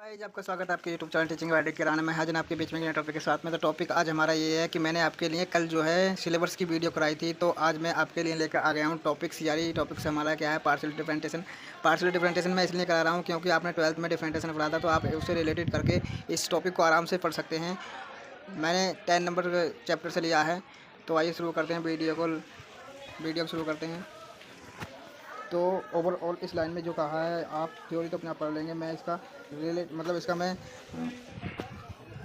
Guys, आपका स्वागत है आपके यूट्यूब चैनल टीचिंग बाय किराना में। हाजिर आपके बीच में नए टॉपिक के साथ में। तो टॉपिक आज हमारा ये है कि मैंने आपके लिए कल जो है सिलेबस की वीडियो कराई थी, तो आज मैं आपके लिए लेकर आ गया हूँ टॉपिक सीआरई। टॉपिक से हमारा क्या है, पार्शियल डिफरेंटेशन। पार्शियल डिफरेंटेशन मैं इसलिए करा रहा हूँ क्योंकि आपने 12th में डिफरेंटेशन पढ़ा था, तो आप उससे रिलेटेड करके इस टॉपिक को आराम से पढ़ सकते हैं। मैंने 10 नंबर चैप्टर से लिया है। तो आइए शुरू करते हैं वीडियो शुरू करते हैं। तो ओवरऑल इस लाइन में जो कहा है, आप थ्योरी तो अपने आप पढ़ लेंगे। मैं इसका मैं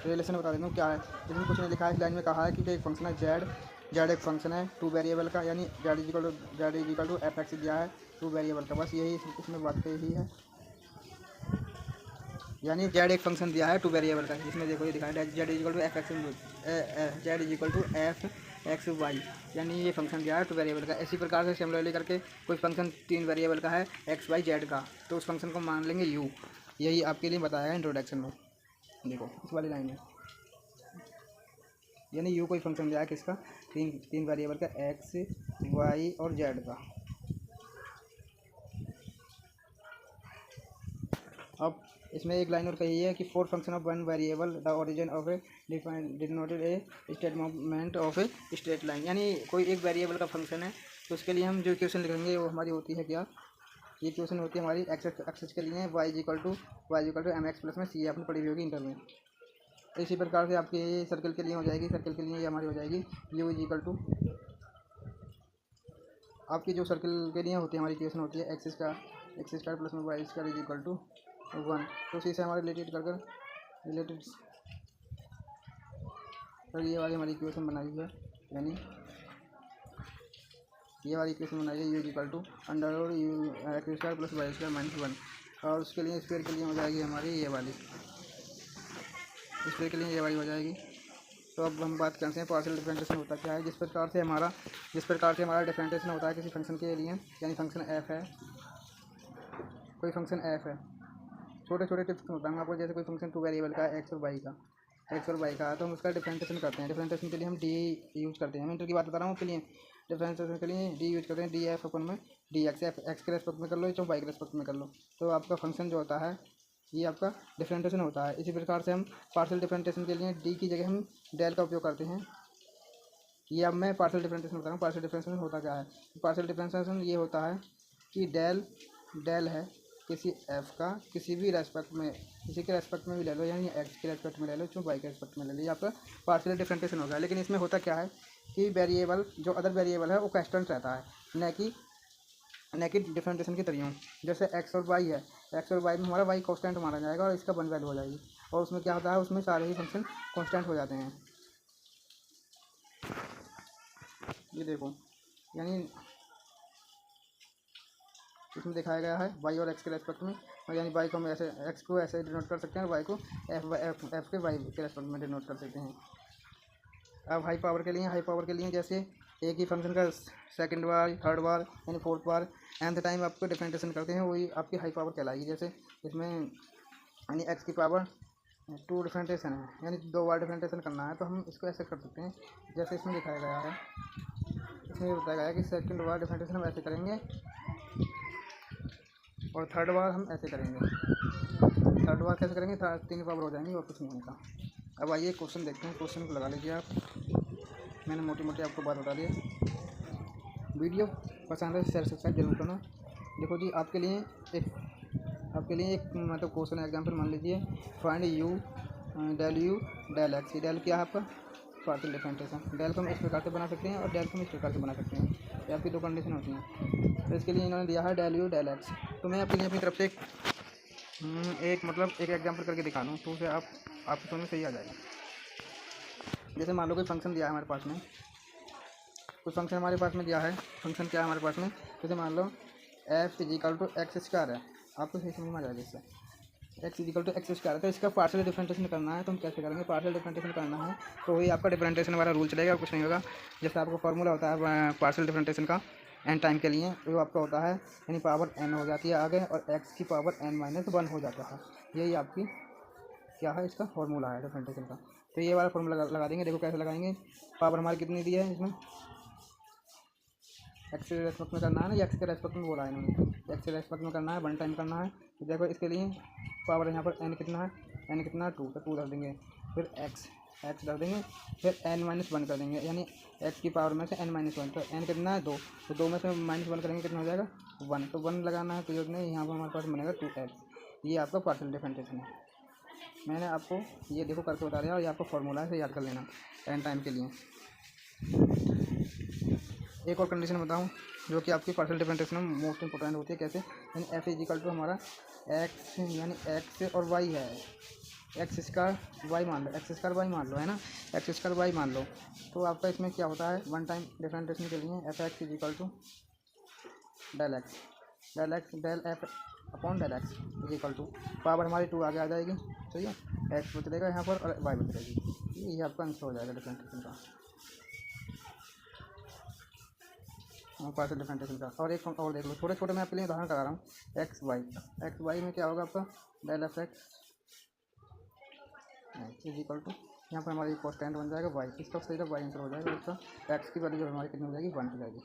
रिलेशन बता देता हूँ क्या है। इसमें कुछ नहीं लिखा है। इस लाइन में कहा है कि एक फंक्शन है जेड एक फंक्शन है 2 वेरिएबल का, यानी z is equal to f x दिया है 2 वेरिएबल का। बस यही इसमें बात यही है, यानी जेड एक फंक्शन दिया है 2 वेरिएबल का। इसमें देखो ये दिखा है z is equal to f x, z is equal to f x y, यानी ये फंक्शन दिया है 2 वेरिएबल का। इसी प्रकार से सिमिलरली करके कोई फंक्शन 3 वेरिएबल का है एक्स वाई जेड का, तो उस फंक्शन को मान लेंगे यू। यही आपके लिए बताया है इंट्रोडक्शन में। देखो इस वाली लाइन में, यानी यू कोई फंक्शन दिया है किसका, तीन वेरिएबल का एक्स वाई और जेड का। अब इसमें एक लाइन और कही है कि four function of one variable the origin of A denoted A state movement of a straight line, यानी कोई एक वेरिएबल का फंक्शन है, तो उसके लिए हम जो इक्वेशन लिखेंगे वो हमारी होती है क्या, ये इक्वेशन होती है हमारी एक्स के लिए y equal to m x plus में सी, आपने पढ़ी होगी इंटर में। इसी प्रकार से आपकी सर्कल के लिए हो जाएगी, सर्कल के लिए ये हमारी हो जाएगी यू इज इक्वल टू, आपकी जो सर्कल के लिए होती है हमारी इक्वेशन होती है एक्स स्क्वायर प्लस में y square is equal to 1। तो उसी से हमारे रिलेटेड तो ये वाली हमारी इक्वेशन बनाई है, यानी ये वाली इक्वेशन बनाई है u equal to under root u x square plus y square minus 1। और उसके लिए स्क्वायर के लिए हो जाएगी हमारी ये वाली, स्क्वायर के लिए ये वाली हो जाएगी। तो अब हम बात करते हैं पार्शियल डिफरेंशिएशन होता क्या है। जिस प्रकार से हमारा डिफरेंशिएशन होता है किसी फंक्शन के लिए, यानी फंक्शन एफ है, कोई फंक्शन एफ है, छोटे छोटे टिप्स बताऊँगा आपको। जैसे कोई फंक्शन 2 वेरिएबल का एक्स और वाई का, तो हम उसका डिफरेंशिएशन करते हैं। डिफरेंशिएशन के लिए हम डी यूज़ करते हैं। मैं इंटर की बात बता रहा हूँ के लिए, डिफरेंशिएशन के लिए डी यूज़ करते हैं। डी एफ अपन में डी एक्स एक्स के रेस्पेक्ट में कर लो, चाहे वाई के रेस्पेक्ट में कर लो, तो आपका फंक्शन जो होता है ये आपका डिफरेंशिएशन होता है। इसी प्रकार से हम पार्शियल डिफरेंशिएशन के लिए डी की जगह हम डेल का उपयोग करते हैं। ये अब मैं पार्शियल डिफरेंशिएशन बता रहा हूँ। पार्शियल डिफरेंशिएशन होता क्या है, पार्शियल डिफरेंशिएशन ये होता है कि डेल है किसी एफ का किसी भी रेस्पेक्ट में, किसी के रेस्पेक्ट में भी ले लो, यानी एक्स के रेस्पेक्ट में ले लो, चाहे वाई के रेस्पेक्ट में ले लो, ये आपका पार्शियल डिफरेंशिएशन होगा। लेकिन इसमें होता क्या है कि वेरिएबल जो अदर वेरिएबल है वो कांस्टेंट रहता है, न कि डिफरेंशिएशन के तरीकों। जैसे एक्स और वाई है, एक्स और वाई में हमारा वाई कांस्टेंट माना जाएगा और इसका 1 वैल्यू हो जाएगी। और उसमें क्या होता है, उसमें सारे ही फंक्शन कांस्टेंट हो जाते हैं। ये देखो, यानी इसमें दिखाया गया है वाई और एक्स के रेस्पेक्ट में, और यानी वाई को हम ऐसे, एक्स को ऐसे डिनोट कर सकते हैं और वाई को एफ के वाई के रेस्पेक्ट में डिनोट कर सकते हैं। अब हाई पावर के लिए जैसे एक ही फंक्शन का सेकंड बार, थर्ड बार, यानी फोर्थ बार, nth टाइम आपको डिफरेंशिएशन करते हैं, वही आपकी हाई पावर कहलाएगी। जैसे इसमें यानी एक्स की पावर 2 डिफरेंशिएशन है, यानी 2 बार डिफरेंशिएशन करना है, तो हम इसको ऐसे कर सकते हैं जैसे इसमें दिखाया गया है। इसमें बताया गया है कि सेकंड बार डिफरेंशिएशन हम ऐसे करेंगे और थर्ड बार हम ऐसे करेंगे। थर्ड बार कैसे करेंगे, 3 पावर हो जाएंगी और कुछ नहीं होगा। अब आइए क्वेश्चन देखते हैं। क्वेश्चन को लगा लीजिए आप, मैंने मोटी मोटी आपको बात बता दी। वीडियो पसंद है शेयर सब्सक्राइब जरूर करना। देखो जी, आपके लिए एक मतलब क्वेश्चन एग्जाम्पल मान लीजिए, find u del x. Del क्या है आपका पार्शियल डिफरेंशिएशन। डेल को हम इस प्रकार से बना सकते हैं और डेल को हम इस प्रकार से बना सकते हैं, ये आपकी 2 कंडीशन होती हैं। तो इसके लिए इन्होंने दिया है डेल यू डेल एक्स। तो मैं आपके लिए अपनी तरफ से एक एग्जाम्पल करके दिखा दूँ, तो उसे आपको समझ में सही आ जाएगा। जैसे मान लो कोई फंक्शन दिया है हमारे पास में, कुछ फंक्शन हमारे पास में दिया है। फंक्शन क्या है हमारे पास में, जैसे मान लो F is equal to X square है, आपको सही समझ में आ जाएगा। इससे X is equal to X square है, तो इसका पार्शियल डिफरेंशिएशन करना है। तो हम कैसे करेंगे, पार्शियल डिफरेंशिएशन करना है तो वही आपका डिफरेंशिएशन वाला रूल चलेगा और कुछ नहीं होगा। जैसे आपको फार्मूला होता है पार्शियल डिफरेंशिएशन का एन टाइम के लिए, वो आपका होता है यानी पावर एन हो जाती है आगे, और एक्स की पावर एन माइनस 1 हो जाता है। यही आपकी क्या है, इसका फार्मूला है डिफरेंशिएशन का। तो ये वाला फार्मूला लगा देंगे। देखो कैसे लगाएंगे, पावर हमारी कितनी दी है इसमें, एक्स के रेस्पेक्ट में करना है ना, या एक्स के रेस्पेक्ट में बोला है इन्होंने, एक्स के रेस्पेक्ट में करना है, 1 टाइम करना है। तो देखो इसके लिए पावर यहाँ पर एन कितना है, एन कितना 2, तो 2 रख देंगे, फिर एक्स रख देंगे, फिर n-1 कर देंगे, यानी एक्स की पावर में से n-1, तो n कितना है 2, तो 2 में से -1 करेंगे कितना हो जाएगा 1, तो 1 लगाना है, तो योजना यहाँ पर हमारे पास बनेगा 2x। ये आपका पार्शियल डिफरेंशिएशन है। मैंने आपको ये देखो करके बता दिया, और ये आपको फॉर्मूला है, इसे याद कर लेना n टाइम के लिए। एक और कंडीशन बताऊँ जो कि आपकी पार्शियल डिफरेंशिएशन में मोस्ट इंपॉर्टेंट होती है। कैसे, यानी f इजिकल टू हमारा x, यानी x और y है, एक्स स्क्वायर वाई मान लो, एक्स स्क्वायर वाई मान लो, है ना, एक्स स्क्वायर वाई मान लो। तो आपका इसमें क्या होता है, 1 टाइम डिफरेंशिएशन के लिए f x is equal to del x del f upon del x is equal to power हमारी 2 आगे आ जाएगी, सही है, एक्स बचेगा यहाँ पर और वाई बचेगी। ये आपका आंसर हो जाएगा डिफरेंशिएशन का, पार्शियल डिफरेंशिएशन का। और एक और देख लो, छोटे छोटे मैं आपके लिए उदाहरण करा रहा हूँ। एक्स वाई में क्या होगा आपका, del f x is equal to, यहाँ पर हमारी कॉन्स्टेंट बन जाएगा वाई, इसका सही वाई आंसर हो जाएगा। इसका एक्स की वैल्यू हमारी कितनी हो जाएगी 1 हो जाएगी।